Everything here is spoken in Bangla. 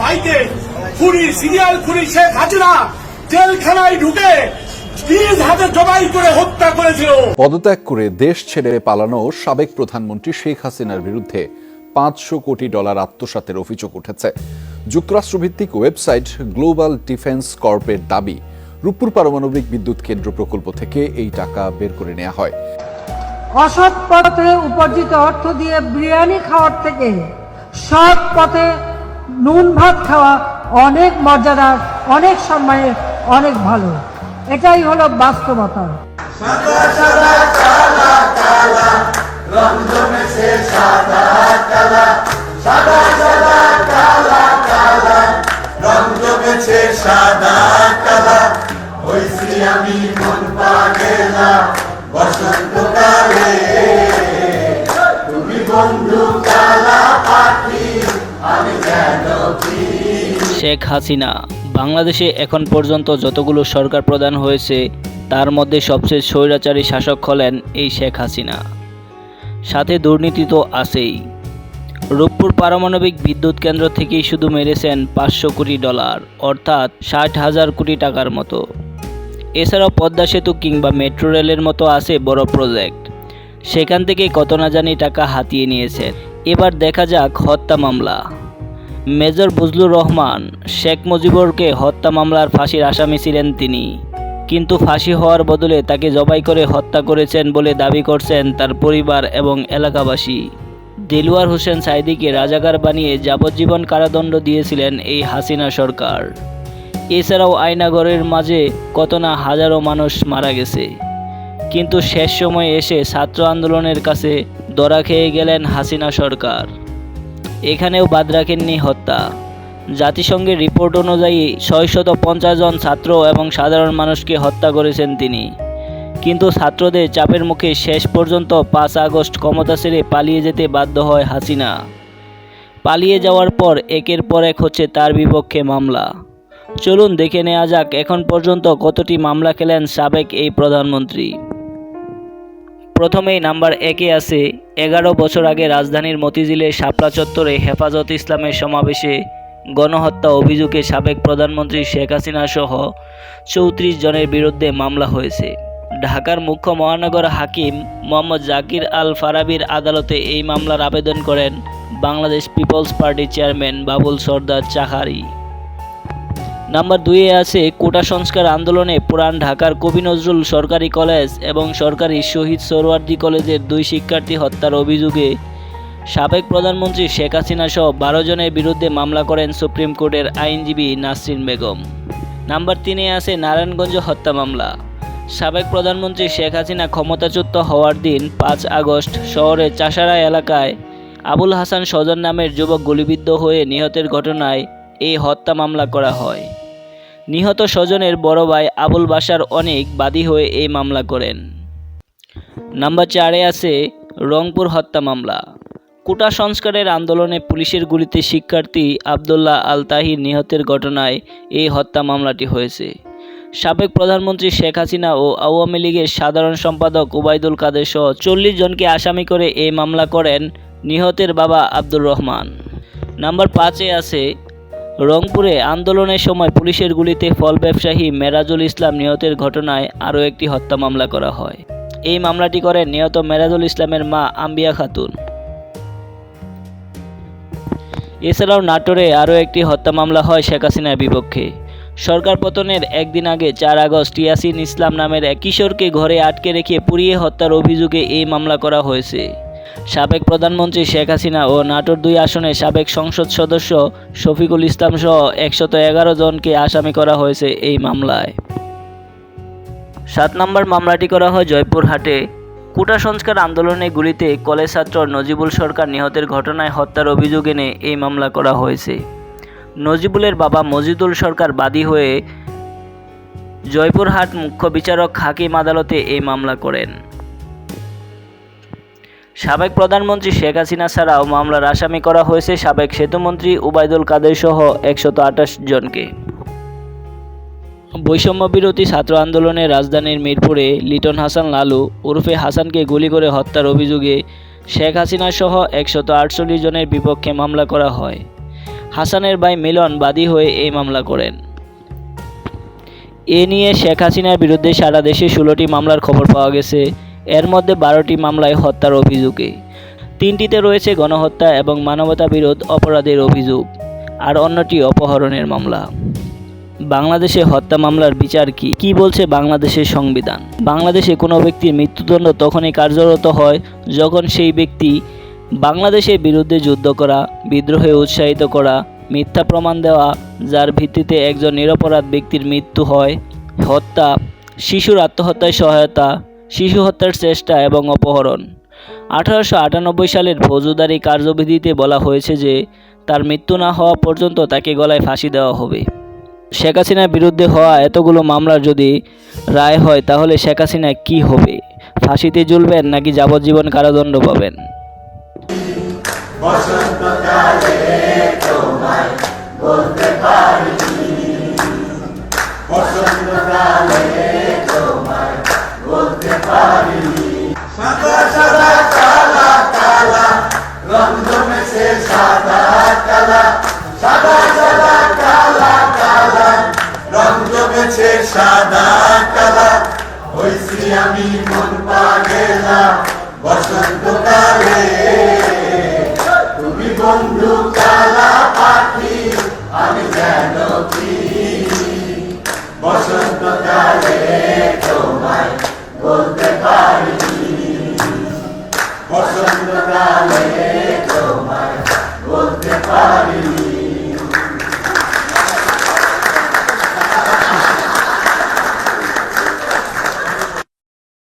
ভাইকে খুনি, সিরিয়াল খুনি শেখ হাসিনা জেলখানায় ঢুকে নিজ হাতে জবাই করে হত্যা করেছিল। পদত্যাগ করে দেশ ছেড়ে পালানো সাবেক প্রধানমন্ত্রী শেখ হাসিনার বিরুদ্ধে $500 কোটি আত্মসাতের অভিযোগ উঠেছে। যুক্তরাষ্ট্রভিত্তিক ওয়েবসাইট গ্লোবাল ডিফেন্স কর্পের দাবি, রূপপুর পারমাণবিক বিদ্যুৎ কেন্দ্র প্রকল্প থেকে এই টাকা বের করে নেওয়া হয়। অসৎ পথে উপার্জিত অর্থ দিয়ে বিরিয়ানি খাওয়ার থেকে সৎ পথে নুন ভাত খাওয়া অনেক মর্যাদার, অনেক সম্মানের, অনেক ভালো। এটাই হলো বাস্তবতা। শেখ হাসিনা বাংলাদেশে এখন পর্যন্ত যতগুলো সরকার প্রধান হয়েছে তার মধ্যে সবচেয়ে স্বৈরাচারী শাসক হলেন এই শেখ হাসিনা। সাথে দুর্নীতি তো আছেই। রূপপুর পারমাণবিক বিদ্যুৎ কেন্দ্র থেকেই শুধু মেরেছেন $500 কোটি, অর্থাৎ 60,000 কোটি টাকার মতো। এছাড়াও পদ্মা সেতু কিংবা মেট্রো রেলের মতো আছে বড় প্রজেক্ট, সেখান থেকে কত না জানি টাকা হাতিয়ে নিয়েছেন। এবার দেখা যাক হত্যা মামলা। মেজর বুজলুর রহমান শেখ মুজিবুরকে হত্যা মামলার ফাঁসির আসামি ছিলেন তিনি, কিন্তু ফাঁসি হওয়ার বদলে তাকে জবাই করে হত্যা করেছেন বলে দাবি করছেন তার পরিবার এবং এলাকাবাসী। দেলোয়ার হোসেন সাঈদীকে রাজাকার বানিয়ে যাবজ্জীবন কারাদণ্ড দিয়েছিলেন এই হাসিনা সরকার। এছাড়াও আয়নাঘরের মাঝে কত না হাজারো মানুষ মারা গেছে, কিন্তু শেষ সময়ে এসে ছাত্র আন্দোলনের কাছে ধরা খেয়ে গেলেন হাসিনা সরকার। এখানেও বাদ রাখেননি হত্যা। জাতিসংঘের রিপোর্ট অনুযায়ী 650 জন ছাত্র এবং সাধারণ মানুষকে হত্যা করেছেন তিনি, কিন্তু ছাত্রদের চাপের মুখে শেষ পর্যন্ত 5 আগস্ট ক্ষমতা ছেড়ে পালিয়ে যেতে বাধ্য হয় হাসিনা। পালিয়ে যাওয়ার পর একের পর এক হচ্ছে তার বিপক্ষে মামলা। চলুন দেখে নেওয়া যাক এখন পর্যন্ত কতটি মামলা খেলেন সাবেক এই প্রধানমন্ত্রী। প্রথমেই নাম্বার 1-এ আছে 11 বছর আগে রাজধানীর মতিঝিলের শাপলা চত্বরে হেফাজত ইসলামের সমাবেশে গণহত্যা অভিযোগে সাবেক প্রধানমন্ত্রী শেখ হাসিনা সহ 34 জনের বিরুদ্ধে মামলা হয়েছে। ঢাকার মুখ্য মহানগর হাকিম মোহাম্মদ জাকির আল ফারাবীর আদালতে এই মামলার আবেদন করেন বাংলাদেশ পিপলস পার্টির চেয়ারম্যান বাবুল সরদার চাহারি। নাম্বার 2-এ আছে কোটা সংস্কার আন্দোলনে পুরান ঢাকার কবি নজরুল সরকারি কলেজ এবং সরকারি শহীদ সোহরাওয়ার্দী কলেজের 2 শিক্ষার্থী হত্যার অভিযোগে সাবেক প্রধানমন্ত্রী শেখ হাসিনা সহ 12 জনের বিরুদ্ধে মামলা করেন সুপ্রিম কোর্টের আইনজীবী নাসরিন বেগম। নাম্বার 3-এ আছে নারায়ণগঞ্জ হত্যা মামলা। সাবেক প্রধানমন্ত্রী শেখ হাসিনা ক্ষমতাচ্যুত হওয়ার দিন 5 আগস্ট শহরের চাষারা এলাকায় আবুল হাসান সজন নামের যুবক গুলিবিদ্ধ হয়ে নিহতের ঘটনায় এই হত্যা মামলা করা হয়। নিহত স্বজনের বড় ভাই আবুল বাশার অনেক বাদী হয়ে এই মামলা করেন। নাম্বার 4-এ আছে রংপুর হত্যা মামলা। কোটা সংস্কারের আন্দোলনে পুলিশের গুলিতে শিক্ষার্থী আবদুল্লাহ আল তাহির নিহতের ঘটনায় এই হত্যা মামলাটি হয়েছে। সাবেক প্রধানমন্ত্রী শেখ হাসিনা ও আওয়ামী লীগের সাধারণ সম্পাদক ওবায়দুল কাদের সহ 40 জনকে আসামি করে এই মামলা করেন নিহতের বাবা আব্দুর রহমান। নাম্বার 5-এ আছে রংপুরে আন্দোলনের সময় পুলিশের গুলিতে ফল ব্যবসায়ী মেরাজুল ইসলাম নিহতের ঘটনায় আরও একটি হত্যা মামলা করা হয়। এই মামলাটি করেন নিহত মেরাজুল ইসলামের মা আম্বিয়া খাতুন। এছাড়াও নাটোরে আরও একটি হত্যা মামলা হয় শেখ হাসিনার বিপক্ষে। সরকার পতনের একদিন আগে 4 আগস্ট ইয়াসিন ইসলাম নামের এক কিশোরকে ঘরে আটকে রেখে পুড়িয়ে হত্যার অভিযোগে এই মামলা করা হয়েছে। সাবেক প্রধানমন্ত্রী শেখ হাসিনা ও নাটোর 2 আসনের সাবেক সংসদ সদস্য শফিকুল ইসলাম সহ 111 জনকে আসামি করা হয়েছে এই মামলায়। 7 নম্বর মামলাটি করা হয় জয়পুরহাটে। কোটা সংস্কার আন্দোলনে গুলিতে কলেজ ছাত্র নজিবুল সরকার নিহতের ঘটনায় হত্যার অভিযোগ এনে এই মামলা করা হয়েছে। নজিবুলের বাবা মজিদুল সরকার বাদী হয়ে জয়পুরহাট মুখ্য বিচারক হাকিম আদালতে এই মামলা করেন। সাবেক প্রধানমন্ত্রী শেখ হাসিনা ছাড়াও মামলার আসামি করা হয়েছে সাবেক সেতুমন্ত্রী ওবায়দুল কাদের সহ 128 জনকে। বৈষম্য বিরোধী ছাত্র আন্দোলনে রাজধানীর মিরপুরে লিটন হাসান লালু ওরফে হাসানকে গুলি করে হত্যার অভিযোগে শেখ হাসিনা সহ 148 জনের বিপক্ষে মামলা করা হয়। হাসানের ভাই মিলন বাদী হয়ে এই মামলা করেন। এ নিয়ে শেখ হাসিনার বিরুদ্ধে সারা দেশে 16টি মামলার খবর পাওয়া গেছে। এর মধ্যে 12টি মামলায় হত্যার অভিযোগে, 3টিতে রয়েছে গণহত্যা এবং মানবতা বিরোধ অপরাধের অভিযোগ, আর অন্যটি অপহরণের মামলা। বাংলাদেশে হত্যা মামলার বিচার কি বলছে বাংলাদেশের সংবিধান? বাংলাদেশে কোনো ব্যক্তির মৃত্যুদণ্ড তখনই কার্যরত হয় যখন সেই ব্যক্তি বাংলাদেশের বিরুদ্ধে যুদ্ধ করা, বিদ্রোহে উৎসাহিত করা, মিথ্যা প্রমাণ দেওয়া যার ভিত্তিতে একজন নিরপরাধ ব্যক্তির মৃত্যু হয়, হত্যা, শিশুর আত্মহত্যায় সহায়তা, শিশু হত্যার চেষ্টা এবং অপহরণ। 1898 সালের ফৌজদারি কার্যবিধিতে বলা হয়েছে যে তার মৃত্যু না হওয়া পর্যন্ত তাকে গলায় ফাঁসি দেওয়া হবে। শেখ হাসিনার বিরুদ্ধে হওয়া এতগুলো মামলার যদি রায় হয় তাহলে শেখ হাসিনা কী হবে? ফাঁসিতে ঝুলবেন নাকি যাবজ্জীবন কারাদণ্ড পাবেন? সাদা কালা হইছি আমি মন পাগেলা বসন্তকালে, তুমি বন্ধু কালা পাখি আমি যেন কি বসন্তকালে তোমায় বলতে পারিনি, বসন্তকালে তোমায় বলতে পারিনি।